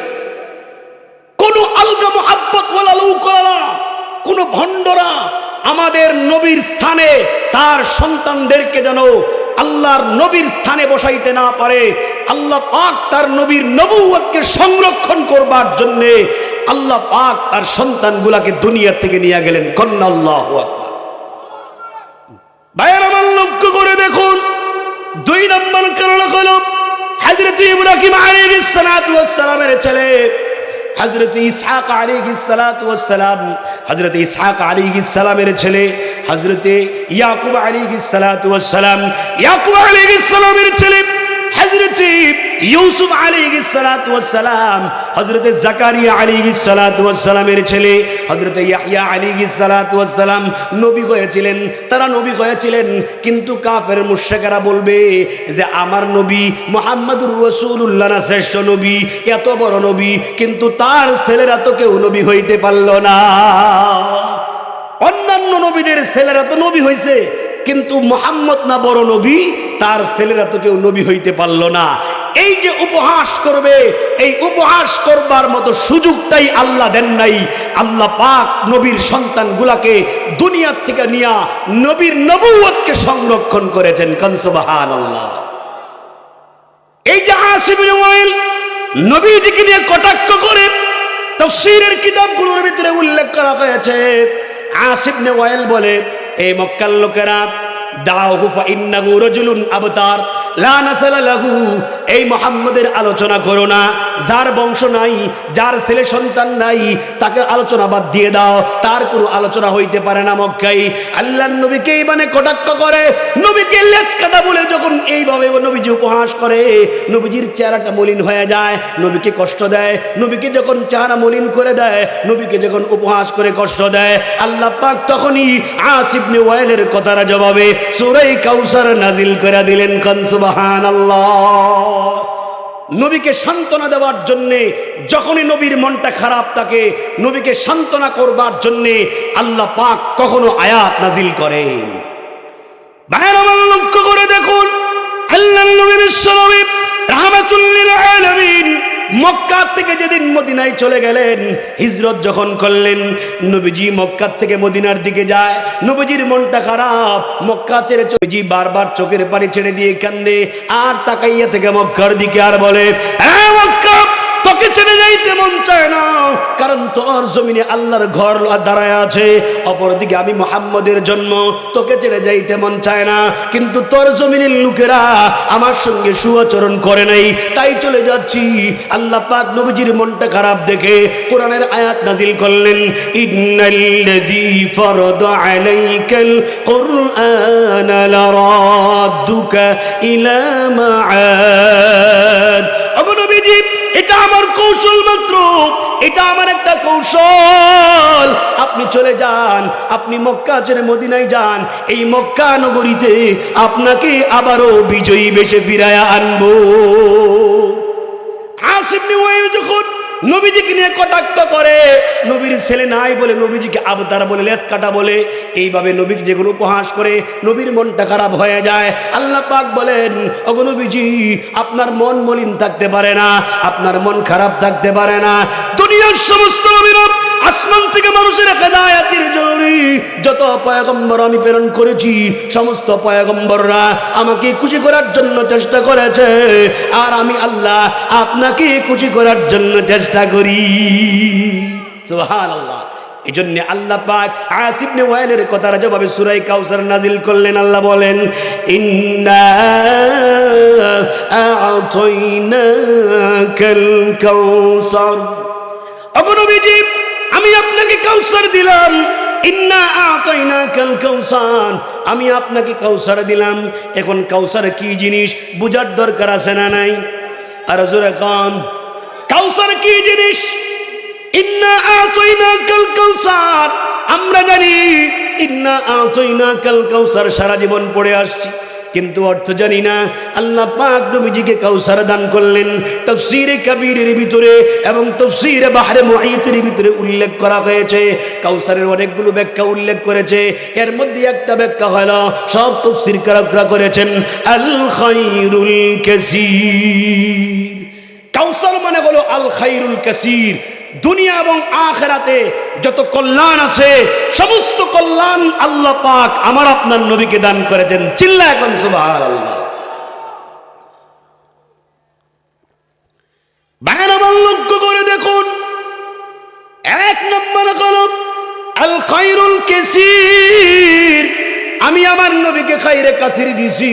কোন আলগা মোহাব্বত ওয়ালা লোকেরা, কোন ভণ্ডরা আমাদের নবীর স্থানে তার সন্তানদেরকে যেন আল্লাহর নবীর স্থানে বসাইতে না পারে। আল্লাহ পাক তার নবীর নবুয়তকে সংরক্ষণ করবার জন্য আল্লাহ পাক তার সন্তানগুলাকে দুনিয়া থেকে নিয়ে গেলেন। কন্না আল্লাহু আকবার। ভাইয়ের আমার লক্ষ্য করে দেখুন, 2 নম্বর কারণ হলো হযরত ইব্রাহিম আলাইহিস সালাতু ওয়াস সালামের ছেলে হযরত ইসহাক আলাইহিস সালাতু ওয়াস সালাম, হযরত ইসহাক আলাইহিস সালামের ছেলে হযরত ইয়াকুব আলাইহিস সালাতু ওয়াস সালাম, ইয়াকুব আলাইহিস সালামের ছেলে হযরত ইউসুফ আলাইহিস সালাতু ওয়াস সালাম, হযরত জাকারিয়া আলাইহিস সালাতু ওয়াস সালামের ছেলে হযরত ইয়াহইয়া আলাইহিস সালাতু ওয়াস সালাম নবী হয়েছিলেন। তারা নবী হয়েছিলেন, কিন্তু কাফের মুশরিকরা বলবে যে আমার নবী মুহাম্মদুর রাসূলুল্লাহ না শ্রেষ্ঠ নবী, এত বড় নবী, কিন্তু তার ছেলেরা তো কেউ নবী হইতে পারল না। অন্যান্য নবীদের ছেলেরা তো নবী হয়েছে, কিন্তু মুহাম্মদ না বড় নবী, তার ছেলেরা তো কেউ নবী হইতে পারল না। এই যে উপহাস করবে, এই উপহাস করবার মতো সুযোগটাই আল্লাহ দেন নাই। আল্লাহ পাক নবীর সন্তানগুলাকে দুনিয়ার থেকে নিয়া নবীর নবুয়তকে সংরক্ষণ করেছেন। কান সুবহানাল্লাহ। এই যে আসিফ ইবনে ওয়াইল নবীজিকে নিয়ে কটাক্ষ করে তাফসীরের কিতাবগুলোর ভিতরে উল্লেখ করা হয়েছে। আসিফ ইবনে ওয়াইল বলে, এই মক্কার লোকেরা দাউহু ফাইন্নাহু রাজুলুন আবতার লা নাসালা লাহু, এই মুহাম্মদের আলোচনা করো না, যার বংশ নাই, যার ছেলে সন্তান নাই, তাকে আলোচনা বাদ দিয়ে দাও, তার কোনো আলোচনা হইতে পারে না মক্কায়। আল্লাহর নবীকে মানে কটাক্ষ করে, নবীকে লেজ কাটা বলে যখন এইভাবে নবীজি উপহাস করে, নবীজির চেহারাটা মলিন হয়ে যায়, নবীকে কষ্ট দেয়। নবীকে যখন চেহারা মলিন করে দেয়, নবীকে যখন উপহাস করে কষ্ট দেয়, আল্লাহ পাক তখনই আসিফ ইবনে ওয়াইলের কথার জবাবে সূরা কাউসার নাজিল করে দিলেন। কান সুবহানাল্লাহ। নবীকে সান্ত্বনা দেওয়ার জন্যে, যখনই নবীর মনটা খারাপ থাকে, নবীকে সান্ত্বনা করবার জন্যে আল্লাহ পাক কখনো আয়াত নাজিল করেন। ভাইরা আমার লক্ষ্য করে দেখুন, আল্লাহর নবী বিশ্বনবী রাহমাতুল লিল আলামিন মক্কা থেকে যেদিন মদিনায় চলে গেলেন, হিজরত যখন করলেন, নবীজি মক্কা থেকে মদিনার দিকে যায়, নবীজির মনটা খারাপ, মক্কা ছেড়ে নবীজি বারবার চোখের পানি ছেড়ে দিয়ে কান্দে, আর তাকাইয়া থেকে মক্কার দিকে আর বলে, এ মক্কা, তোকে ছেড়ে যাইতে মন চায় না, কারণ তোর জমিনে আল্লাহর ঘর দাঁড়ায় আছে, অপরদিকে আমি মুহাম্মদের জন্ম, তোকে ছেড়ে যাইতে মন চায় না, কিন্তু তোর জমিনের লোকেরা আমার সঙ্গে সুআচরণ করে নাই, তাই চলে যাচ্ছি। আল্লাহ পাক নবীজির মনটা খারাপ দেখে কোরআনের আয়াত নাজিল করলেন, ইন্নাল্লাযী ফারাদা আলাইকাল কুরআনা লারাদ্দুকা ইলা মাআদ। ওগো নবীজি, এটা আমার কৌশল মাত্র, এটা আমার একটা কৌশল, আপনি চলে যান, আপনি মক্কা ছেড়ে মদিনায় যান, এই মক্কা নগরীতে আপনাকে আবারও বিজয়ী বেশে ফিরায়া আনবো। আস ইবনে ওয়াইল যখন নবীজিকে নিয়ে কটাক্ষ করে, নবীর ছেলে নাই বলে নবীজিকে আবতার বলে, লেস কাটা বলে, এইভাবে নবীর যেগুলো উপহাস করে নবীর মনটা খারাপ হয়ে যায়। আল্লাহ পাক বলেন, ওগো নবীজি, আপনার মন মলিন থাকতে পারে না, আপনার মন খারাপ থাকতে পারে না। দুনিয়ার সমস্ত নবীরা আসমান থেকে মানুষের হেদায়েতের জন্য যত পয়গম্বর আমি প্রেরণ করেছি, সমস্ত পয়গম্বররা আমাকে খুশি করার জন্য চেষ্টা করেছে, আর আমি আল্লাহ আপনাকে খুশি করার জন্য চেষ্টা করি। সুবহানাল্লাহ। এই জন্য আল্লাহ পাক আস ইবনে ওয়াইলের কথার জবাবে সূরা কাউসার নাজিল করলেন। আল্লাহ বলেন, ইন্না আ'তাইনাকাল কাউসার। ওগো নবীজি, আমি আপনাকে কাউসার দিলাম। ইন্না আ'তাইনাকাল কাউসার, আমি আপনাকে কাউসার দিলাম। এখন কাউসার কি জিনিস বুঝার দরকার আছে না নাই? আর জোরে কান, কাউসার কি জিনিস? ইন্না আ'তাইনাকাল কাউসার, আমরা জানি ইন্না আ'তাইনাকাল কাউসার সারা জীবন পড়ে আসছি, কিন্তু অর্থ জানি না। আল্লাহ পাক নবীজিকে কাউসার দান করলেন। তাফসীরে কাবীরের ভিতরে এবং তাফসীরে বাহরে মুঈতের ভিতরে উল্লেখ করা হয়েছে, কাউসারের অনেকগুলো ব্যাখ্যা উল্লেখ করেছে। এর মধ্যে একটা ব্যাখ্যা হলো, সব তাফসীরকারকরা করেছেন, আল খায়রুল কাসীর। কাউসার মানে হলো আল খায়রুল কাসীর। দুনিয়া এবং আখিরাতে যত কল্যাণ আছে, সমস্ত কল্যাণ আল্লাহ পাক আমার আপনার নবীকে দান করেছেন। চিল্লায় এখন সুবহানাল্লাহ। ভাইরা আমার লক্ষ্য করে দেখুন, এক নম্বর হলো আল খায়রুল কাসীর, আমি আমার নবীকে খায়রে কাসীর দিছি।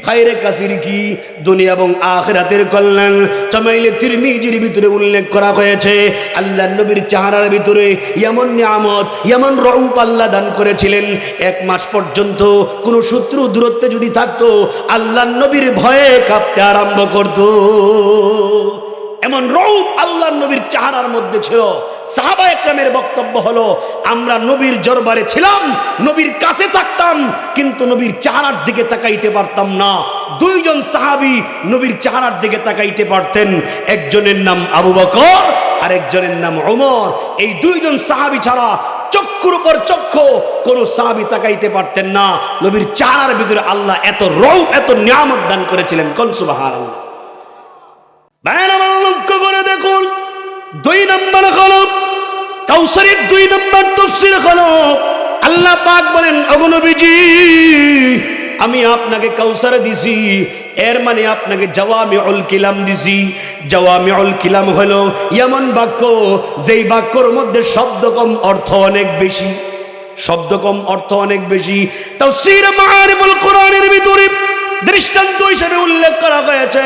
খায়রে কাসীর কি? দুনিয়া এবং আখিরাতের কল্যাণ। জামাইলে তিরমিজির ভিতরে উল্লেখ করা হয়েছে, আল্লাহর নবীর চেহারার ভিতরে এমন নিয়ামত, এমন রূপ আল্লাহ দান করেছিলেন, 1 মাস পর্যন্ত কোনো শত্রু দূরত্বে যদি থাকতো, আল্লাহর নবীর ভয়ে কাঁপতে আরম্ভ করতো। এমন রূপ আল্লাহর নবীর চেহারার মধ্যে ছিল। সাহাবা একরামের বক্তব্য হলো, আমরা নবীর দরবারে ছিলাম, নবীর কাছে থাকতাম, কিন্তু নবীর চেহারার দিকে তাকাইতে পারতাম না। 2 জন সাহাবী নবীর চেহারার দিকে তাকাইতে পারতেন, একজনের নাম আবু বকর আর একজনের নাম ওমর। এই 2 জন সাহাবী ছাড়া চক্ষুর উপর চক্ষু কোন সাহাবী তাকাইতে পারতেন না। নবীর চেহারার ভিতরে আল্লাহ এত রূপ, এত নিয়ামত দান করেছিলেন। কোন সুবহানাল্লাহ। ভাইরা আমার লক্ষ্য করে দেখুন, 2 নম্বর হলো কাউসারের 2 নম্বর তাফসীর হলো, আল্লাহ পাক বলেন, ওগো নবীজি, আমি আপনাকে কাউসার দিছি, এর মানে আপনাকে জাওয়ামিউল কালাম দিছি। জাওয়ামিউল কালাম হলো এমন বাক্য, যেই বাক্যর মধ্যে শব্দ কম, অর্থ অনেক বেশি। শব্দ কম, অর্থ অনেক বেশি। তাফসীর মাআরিফুল কোরআনের ভিতরে দৃষ্টান্ত হিসেবে উল্লেখ করা হয়েছে,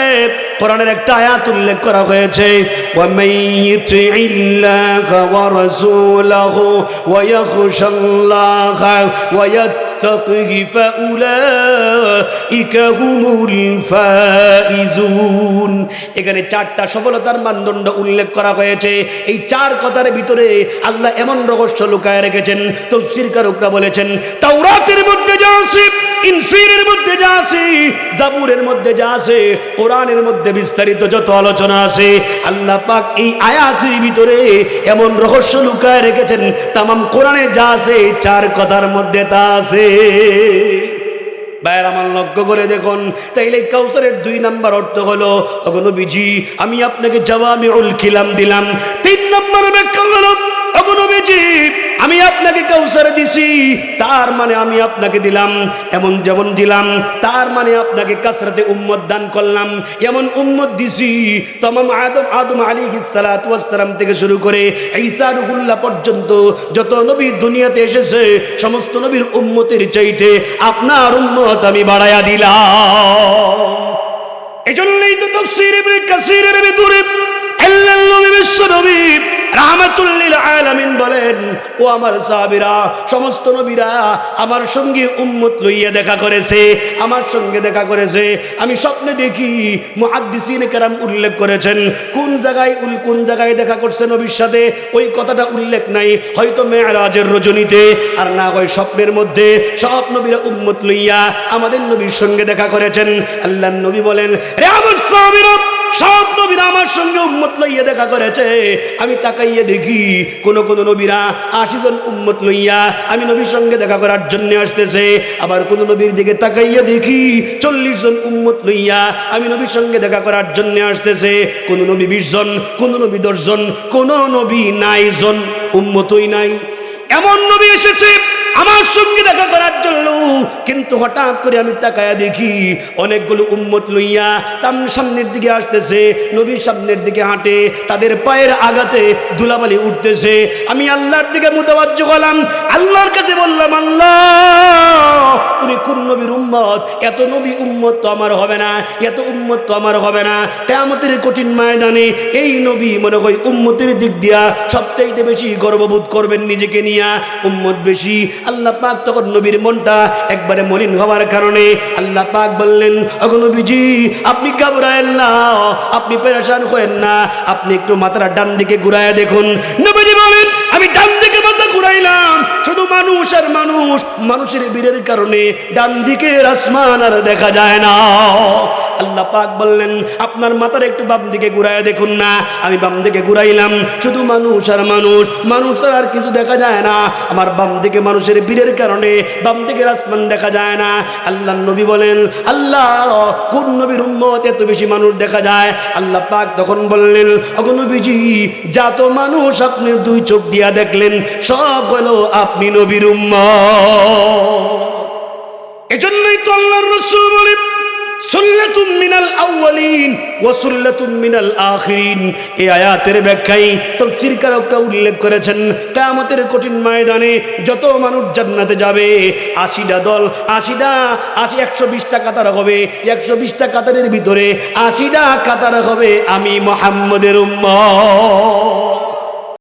কোরআনের একটা আয়াত উল্লেখ করা হয়েছে, ওয়া মাইয়ুতিইল্লাহা ওয়া রাসূলাহু ওয়া ইয়াখশাল্লাহা ওয়া ইয়াত্তাকিহি ফাউলাইকা হুমুল ফাইজুন। এখানে 4টা সফলতার মানদণ্ড উল্লেখ করা হয়েছে। এই 4 কথার ভিতরে আল্লাহ এমন রহস্য লুকায় রেখেছেন। তাফসীরকারকরা বলেছেন, তাওরাতের মধ্যে যা আছে, ইনজিলের মধ্যে যা আছে, জাবুরের মধ্যে যা আছে, কোরআনের মধ্যে বিস্তারিত যত আলোচনা আছে, আল্লাহ পাক এই আয়াতের ভিতরে এমন রহস্য লুকায় রেখেছেন। তামাম কোরআনে যা আছে, 4 কথার মধ্যে তা আছে। ভাইয়ের আমার লক্ষ্য করে দেখুন, তাইলে কাউসারের 2 নাম্বার অর্থ হলো, ওগো নবীজি আমি আপনাকে জাওয়ামিউল কালাম দিলাম। 3 নাম্বার ব্যাখ্যা হলো, ওগো নবীজি আমি আপনাকে কাউসার দিছি, তার মানে আমি আপনাকে দিলাম এমন যেমন দিলাম, তার মানে আপনাকে কাসরাতে উম্মত দান করলাম, এমন উম্মত দিছি তমাম আদম আলাইহিস সালাতু ওয়াস সালাম থেকে শুরু করে ঈসা রুহুল্লাহ পর্যন্ত যত নবী দুনিয়াতে এসেছে সমস্ত নবীর উম্মতের চাইতে আপনার উম্মত আমি বাড়ায়া দিলাম। এজন্যই তো তাফসীর ইবনে কাসীরের ভিতরে আল্লাহর নবী বিশ্বনবী রাহমাতুল লিল আলামিন বলেন, ও আমার সাহাবীরা, সমস্ত নবীরা আমার সঙ্গে উম্মত লইয়া দেখা করেছে, আমার সঙ্গে দেখা করেছে। আমি স্বপ্নে দেখি, মুহাদ্দিসিনে কেরাম উল্লেখ করেছেন কোন জায়গায় দেখা করছে নবীর সাথে ওই কথাটা উল্লেখ নাই, হয়তো মেরাজের রজনীতে, আর না হয় স্বপ্নের মধ্যে সব নবীরা উম্মত লইয়া আমাদের নবীর সঙ্গে দেখা করেছেন। আল্লাহর নবী বলেন, রে আমার সাহাবীরা, সব নবীরা আমার সঙ্গে উম্মত লইয়া দেখা করেছে। আমি তাকাইয়া দেখি কোন নবীরা 80 জন উম্মত লইয়া আমি নবীর সঙ্গে দেখা করার জন্য আসতেছে, আবার কোন নবীর দিকে তাকাইয়া দেখি 40 জন উম্মত লইয়া আমি নবীর সঙ্গে দেখা করার জন্য আসতেছে। কোন নবী 20 জন, কোন নবী 10 জন, কোন নবী 9 জন, উম্মতই নাই। এমন নবী এসেছে আমার সঙ্গে দেখা করার জন্য, কিন্তু হঠাৎ করে আমি তাকায়া দেখি অনেকগুলো উম্মত লইয়া সামনের দিকে আসতেছে, নবীর সামনের দিকে হাঁটে, তাদের পায়ের আঘাতে ধুলাবালি উঠতেছে। আমি আল্লাহর দিকে মুতাওয়াজ্জো হলাম, আল্লাহর কাছে বললাম, আল্লাহ উনি কোন নবীর উম্মত? এত নবী উম্মত তো আমার হবে না, এত উম্মত তো আমার হবে না। কিয়ামতের কঠিন ময়দানে এই নবী মনে হয় উম্মতের দিক দিয়া সবচাইতে বেশি গর্ববোধ করবেন নিজেকে নিয়া, উম্মত বেশি। আল্লাহ পাক তখন নবীর মনটা একবারে মলিন হওয়ার কারণে আল্লাহ পাক বললেন, ওগো নবীজি আপনি ঘাবড়ায়েন না, আপনি পেরেশান হয়েন না, আপনি একটু মাথাটা ডান দিকে ঘুরায় দেখুন। নবীজি বলেন, আমি ডান দিকে মাথা ঘুরাইলাম, শুধু মানুষ আর মানুষ, মানুষের ভিড়ের কারণে ডান দিকের আসমান আর দেখা যায় না। আল্লাহ পাক বললেন, আপনার মাথার একটু বাম দিকে ঘুরায় দেখুন না। আমি বাম দিকে ঘুরাইলাম, শুধু মানুষ আর মানুষ, মানুষ আর কিছু দেখা যায় না। আমার বাম দিকে মানুষের ভিড়ের কারণে বাম দিকের আসমান দেখা যায় না। আল্লাহ নবী বলেন, আল্লাহ কোন নবীর উম্মত এত বেশি মানুষ দেখা যায়? আল্লাহ পাক তখন বললেন, ওগো নবীজি যত মানুষ আপনি 2 চোখ দিয়া দেখলেন সব হলো আপনি নবীর উম্মত। এজন্যই তো আল্লাহর রাসূল বলেন, সুল্লাতুম মিনাল আউয়ালিন ওয়া সুল্লাতুম মিনাল আখিরিন। এই আয়াতের ব্যাখ্যায় তাফসীরকারকরা উল্লেখ করেছেন, কিয়ামতের কঠিন ময়দানে যত মানুষ জান্নাতে যাবে 80টা দল, 120টা কাতার হবে, 120টা কাতারের ভিতরে 80টা কাতার হবে আমি মুহাম্মদের উম্মত।